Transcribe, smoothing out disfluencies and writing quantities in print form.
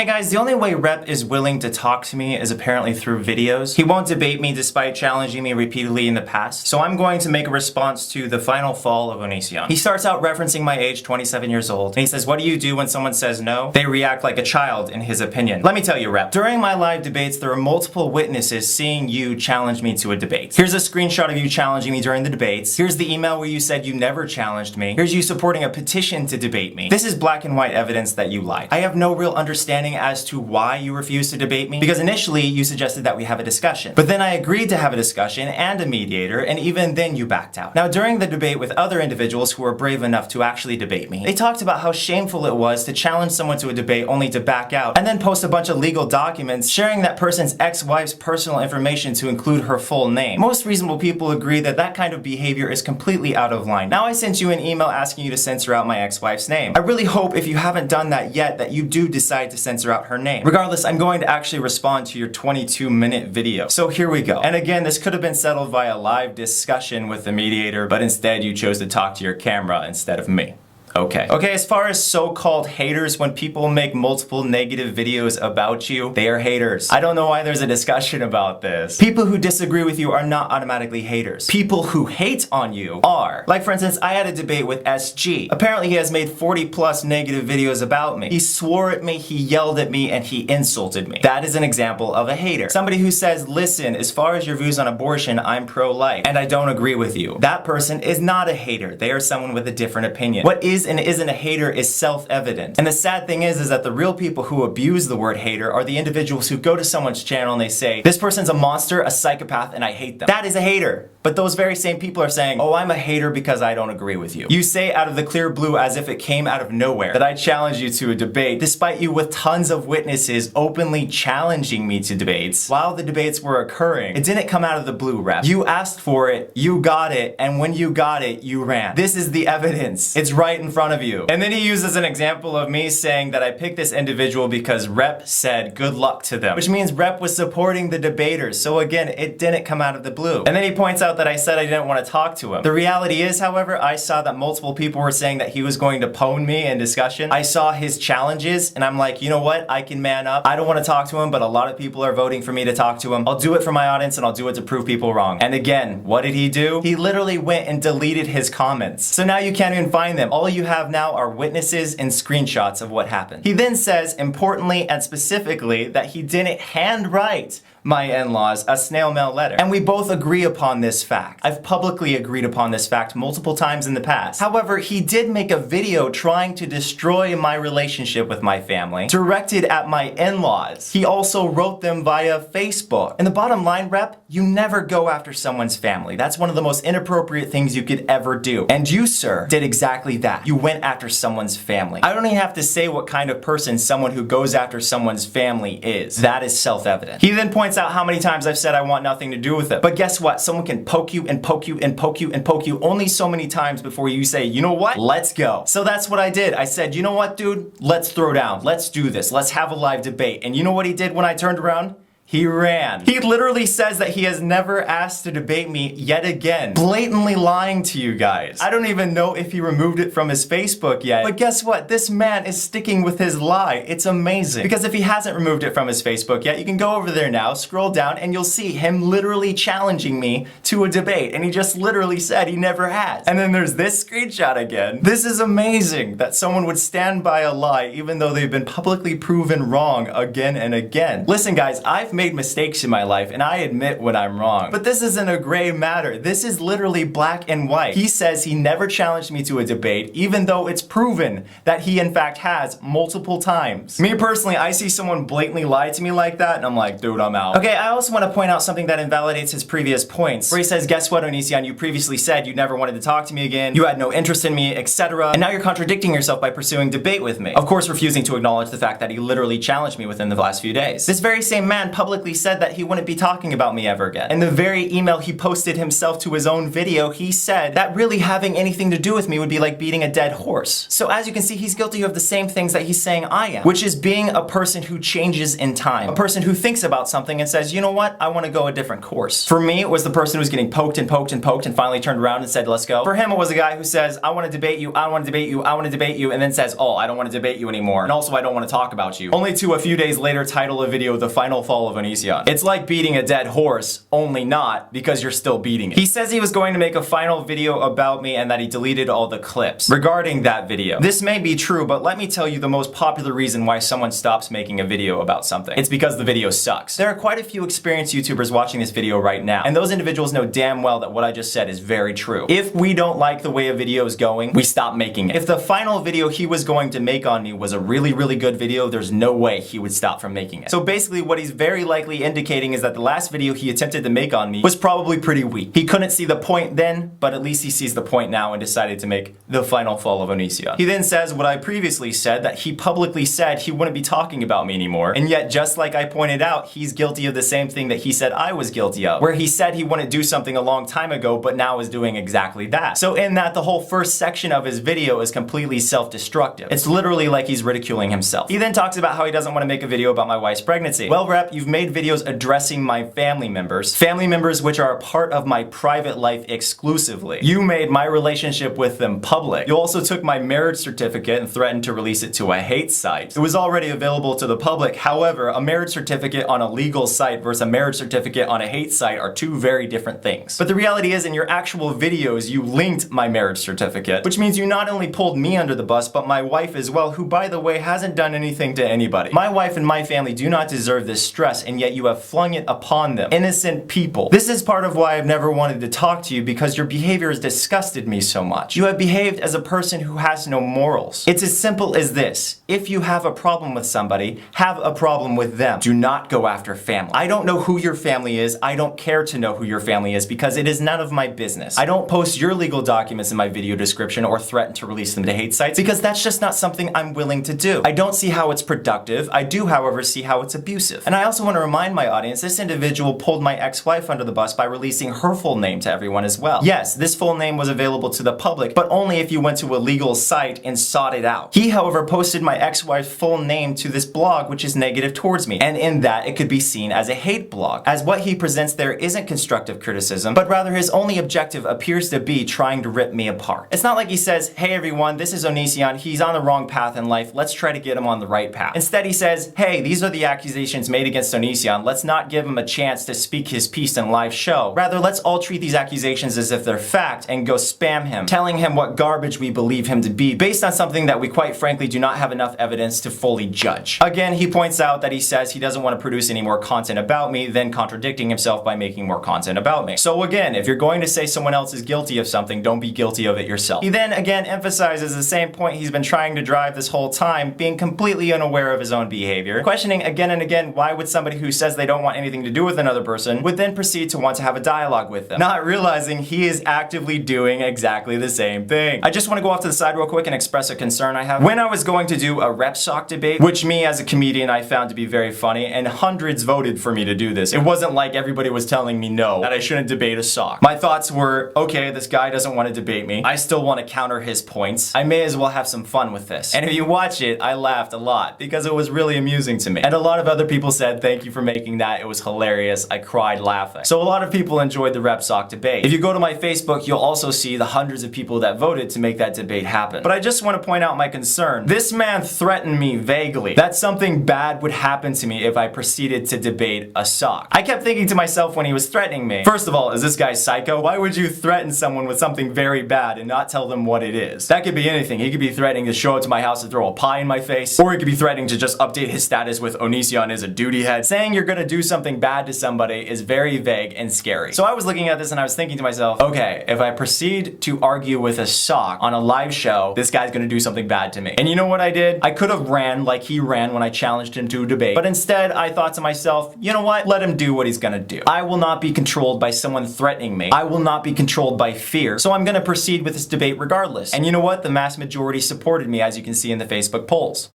Hey guys, the only way Rep is willing to talk to me is apparently through videos. He won't debate me despite challenging me repeatedly in the past, so I'm going to make a response to the final fall of Onision. He starts out referencing my age, 27 years old, and he says, what do you do when someone says no? They react like a child, in his opinion. Let me tell you, Rep, during my live debates, there are multiple witnesses seeing you challenge me to a debate. Here's a screenshot of you challenging me during the debates. Here's the email where you said you never challenged me. Here's you supporting a petition to debate me. This is black and white evidence that you lied. I have no real understanding as to why you refused to debate me, because initially you suggested that we have a discussion. But then I agreed to have a discussion and a mediator, and even then you backed out. Now during the debate with other individuals who were brave enough to actually debate me, they talked about how shameful it was to challenge someone to a debate only to back out, and then post a bunch of legal documents sharing that person's ex-wife's personal information to include her full name. Most reasonable people agree that that kind of behavior is completely out of line. Now I sent you an email asking you to censor out my ex-wife's name. I really hope if you haven't done that yet that you do decide to censor out her name. Regardless, I'm going to actually respond to your 22-minute video. So here we go. And again, this could have been settled via live discussion with the mediator, but instead you chose to talk to your camera instead of me. Okay, as far as so-called haters, when people make multiple negative videos about you, they are haters. I don't know why there's a discussion about this. People who disagree with you are not automatically haters. People who hate on you are. Like for instance, I had a debate with SG. Apparently he has made 40+ negative videos about me. He swore at me, he yelled at me, and he insulted me. That is an example of a hater. Somebody who says, listen, as far as your views on abortion, I'm pro-life, and I don't agree with you. That person is not a hater. They are someone with a different opinion. What is and isn't a hater is self-evident. And the sad thing is that the real people who abuse the word hater are the individuals who go to someone's channel and they say, this person's a monster, a psychopath, and I hate them. That is a hater. But those very same people are saying, oh, I'm a hater because I don't agree with you. You say out of the clear blue, as if it came out of nowhere, that I challenged you to a debate, despite you with tons of witnesses openly challenging me to debates while the debates were occurring. It didn't come out of the blue, Rep. You asked for it, you got it, and when you got it, you ran. This is the evidence. It's right in front of you. And then he uses an example of me saying that I picked this individual because Rep said good luck to them, which means Rep was supporting the debaters. So again, it didn't come out of the blue. And then he points out that I said I didn't want to talk to him. The reality is, however, I saw that multiple people were saying that he was going to pwn me in discussion. I saw his challenges and I'm like, you know what? I can man up. I don't want to talk to him, but a lot of people are voting for me to talk to him. I'll do it for my audience and I'll do it to prove people wrong. And again, what did he do? He literally went and deleted his comments. So now you can't even find them. All you have now are witnesses and screenshots of what happened. He then says, importantly and specifically, that he didn't handwrite my in-laws a snail mail letter. And we both agree upon this fact. I've publicly agreed upon this fact multiple times in the past. However, he did make a video trying to destroy my relationship with my family, directed at my in-laws. He also wrote them via Facebook. And the bottom line, Rep, you never go after someone's family. That's one of the most inappropriate things you could ever do. And you, sir, did exactly that. You went after someone's family. I don't even have to say what kind of person someone who goes after someone's family is. That is self-evident. He then points out how many times I've said I want nothing to do with it. But guess what? Someone can poke you and poke you and poke you and poke you only so many times before you say, you know what? Let's go. So that's what I did. I said, you know what, dude? Let's throw down. Let's do this. Let's have a live debate. And you know what he did when I turned around? He ran. He literally says that he has never asked to debate me yet again. Blatantly lying to you guys. I don't even know if he removed it from his Facebook yet. But guess what? This man is sticking with his lie. It's amazing. Because if he hasn't removed it from his Facebook yet, you can go over there now, scroll down, and you'll see him literally challenging me to a debate. And he just literally said he never has. And then there's this screenshot again. This is amazing that someone would stand by a lie even though they've been publicly proven wrong again and again. Listen guys, I've made mistakes in my life and I admit when I'm wrong. But this isn't a gray matter. This is literally black and white. He says he never challenged me to a debate even though it's proven that he in fact has multiple times. Me personally, I see someone blatantly lie to me like that and I'm like, dude, I'm out. Okay, I also want to point out something that invalidates his previous points, where he says, guess what, Onision, you previously said you never wanted to talk to me again, you had no interest in me, etc. And now you're contradicting yourself by pursuing debate with me. Of course, refusing to acknowledge the fact that he literally challenged me within the last few days. This very same man publicly said that he wouldn't be talking about me ever again. In the very email he posted himself to his own video, he said that really having anything to do with me would be like beating a dead horse. So as you can see, he's guilty of the same things that he's saying I am, which is being a person who changes in time. A person who thinks about something and says, you know what, I want to go a different course. For me, it was the person who was getting poked and poked and poked and finally turned around and said, let's go. For him, it was a guy who says, I want to debate you, I want to debate you, I want to debate you, and then says, oh, I don't want to debate you anymore. And also, I don't want to talk about you. Only to a few days later title a video, The Final Fall of Onision. It's like beating a dead horse, only not, because you're still beating it. He says he was going to make a final video about me and that he deleted all the clips regarding that video. This may be true, but let me tell you the most popular reason why someone stops making a video about something. It's because the video sucks. There are quite a few experienced YouTubers watching this video right now, and those individuals know damn well that what I just said is very true. If we don't like the way a video is going, we stop making it. If the final video he was going to make on me was a really, really good video, there's no way he would stop from making it. So basically what he's very likely indicating is that the last video he attempted to make on me was probably pretty weak. He couldn't see the point then, but at least he sees the point now and decided to make The Final Fall of Onision. He then says what I previously said, that he publicly said he wouldn't be talking about me anymore, and yet just like I pointed out, he's guilty of the same thing that he said I was guilty of, where he said he wouldn't do something a long time ago, but now is doing exactly that. So in that, the whole first section of his video is completely self-destructive. It's literally like he's ridiculing himself. He then talks about how he doesn't want to make a video about my wife's pregnancy. Well, Rep, you've made videos addressing my family members which are a part of my private life exclusively. You made my relationship with them public. You also took my marriage certificate and threatened to release it to a hate site. It was already available to the public. However, a marriage certificate on a legal site versus a marriage certificate on a hate site are two very different things. But the reality is, in your actual videos, you linked my marriage certificate, which means you not only pulled me under the bus, but my wife as well, who, by the way, hasn't done anything to anybody. My wife and my family do not deserve this stress, and yet you have flung it upon them. Innocent people. This is part of why I've never wanted to talk to you, because your behavior has disgusted me so much. You have behaved as a person who has no morals. It's as simple as this. If you have a problem with somebody, have a problem with them. Do not go after family. I don't know who your family is. I don't care to know who your family is because it is none of my business. I don't post your legal documents in my video description or threaten to release them to hate sites because that's just not something I'm willing to do. I don't see how it's productive. I do, however, see how it's abusive. And I also want to remind my audience, this individual pulled my ex-wife under the bus by releasing her full name to everyone as well. Yes, this full name was available to the public, but only if you went to a legal site and sought it out. He, however, posted my ex-wife's full name to this blog, which is negative towards me, and in that it could be seen as a hate blog, as what he presents there isn't constructive criticism, but rather his only objective appears to be trying to rip me apart. It's not like he says, hey everyone, this is Onision, he's on the wrong path in life, let's try to get him on the right path. Instead he says, hey, these are the accusations made against Onision, let's not give him a chance to speak his piece in live show. Rather, let's all treat these accusations as if they're fact and go spam him, telling him what garbage we believe him to be, based on something that we quite frankly do not have enough evidence to fully judge. Again, he points out that he says he doesn't want to produce any more content about me, then contradicting himself by making more content about me. So again, if you're going to say someone else is guilty of something, don't be guilty of it yourself. He then again emphasizes the same point he's been trying to drive this whole time, being completely unaware of his own behavior, questioning again and again why would somebody who says they don't want anything to do with another person would then proceed to want to have a dialogue with them, not realizing he is actively doing exactly the same thing. I just want to go off to the side real quick and express a concern I have. When I was going to do a rep sock debate, which me as a comedian I found to be very funny, and hundreds voted for me to do this. It wasn't like everybody was telling me no, that I shouldn't debate a sock. My thoughts were, okay, this guy doesn't want to debate me. I still want to counter his points. I may as well have some fun with this. And if you watch it, I laughed a lot because it was really amusing to me. And a lot of other people said, thank you for making that. It was hilarious. I cried laughing. So a lot of people enjoyed the rep sock debate. If you go to my Facebook, you'll also see the hundreds of people that voted to make that debate happen. But I just want to point out my concern. This man threatened me vaguely that something bad would happen to me if I proceeded to debate a sock. I kept thinking to myself when he was threatening me, first of all, is this guy psycho? Why would you threaten someone with something very bad and not tell them what it is? That could be anything. He could be threatening to show up to my house and throw a pie in my face, or he could be threatening to just update his status with Onision is a duty head. Saying you're gonna do something bad to somebody is very vague and scary. So I was looking at this and I was thinking to myself, okay, if I proceed to argue with a sock on a live show, this guy's gonna do something bad to me. And you know what I did? I could have ran like he ran when I challenged him to a debate, but instead I thought to myself, you know what? Let him do what he's gonna do. I will not be controlled by someone threatening me. I will not be controlled by fear. So I'm gonna proceed with this debate regardless. And you know what? The mass majority supported me, as you can see in the Facebook polls.